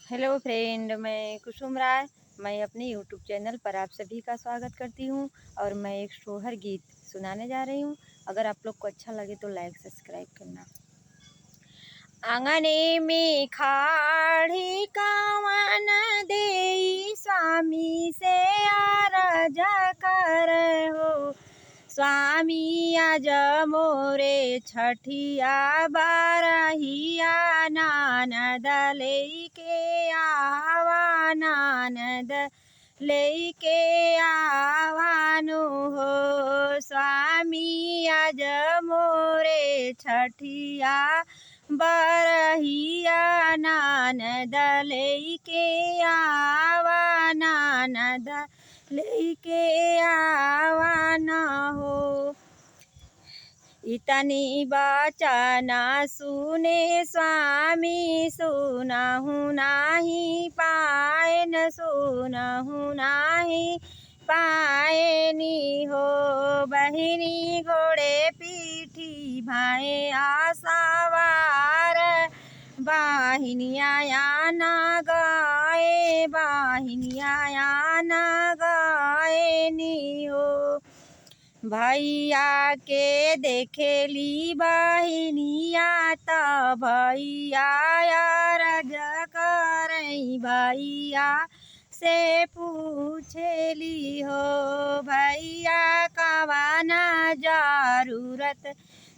Hello friend, मैं कुसुम राय। मैं अपने यूट्यूब चैनल पर आप सभी का स्वागत करती हूँ और मैं एक सोहर गीत सुनाने जा रही हूँ। अगर आप लोग को अच्छा लगे तो लाइक सब्सक्राइब करना। आंगने में खाड़ी कावन देई स्वामी से आरज कर हो। स्वामी आज मोरे छठिया बारहिया नानद लेके आवा नानद लेके आवानु हो। स्वामी आज मोरे छठिया बारहिया नानद लेके आवा नानद लेके आवा न हो। इतनी बचना सुने स्वामी सुनहु नाही पाए न सुनहु नाही पाए नी हो। बहिनी घोड़े पीठी भाए आसावार बाहिनिया ना गाए बाहिनिया ना गाए नी हो। भैया के देखेली बहिनिया त भैया अरज करई भैया से पूछेली हो। भैया कवाना जरूरत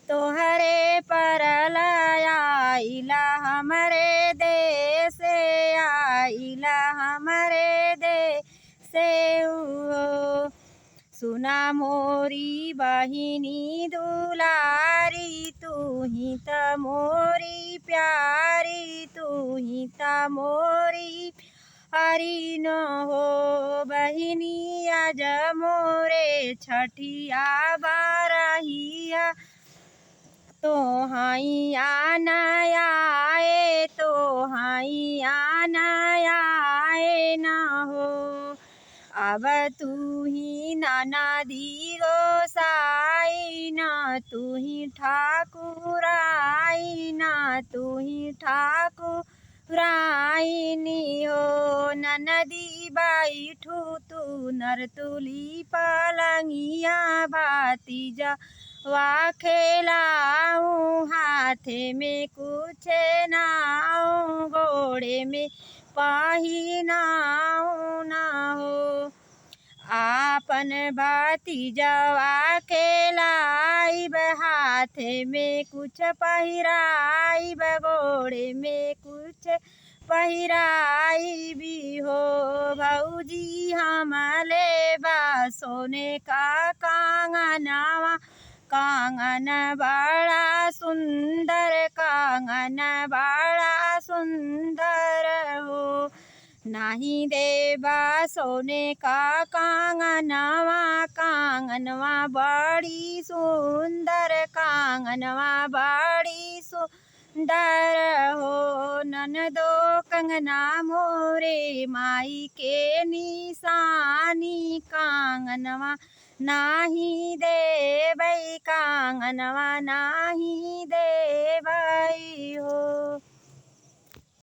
तोहरे परल आइला हमरे देश आइला हमरे देश से हो। सुना मोरी बहिनी दुलारी तू ही त मोरी प्यारी तू ही त मोरी हरी न हो। बहिनी आज मोरे छठिया बारहिया तो हाई आना आए तो हाई आना आए न हो। अब तू ही नाना दी गोसाई ना तू ही ठाकुराई ना तू ही ठाकुराई नी हो। ननदी बैठू तू नरतुली पलंगिया भातीजा वा खेलाऊं हाथे में कुछ नाऊं घोड़े में पहिनाऊं ना हो। आपन भतीजवा खेलाइब हाथे में कुछ पहिराइब घोड़े में कुछ पहिराई भी हो। भौजी हम लेबा सोने का कांगनवा कांगन बड़ा सुंदर कांगन बड़ा सुंदर हो। नाही देबा सोने का कांगनवा कांगनवा बड़ी सुंदर कांगनवा बड़ी सुंदर हो। ननदो कंगना मोरे माई के निशानी कांगनवा नाही देबै कांगनवा नाही देबै हो।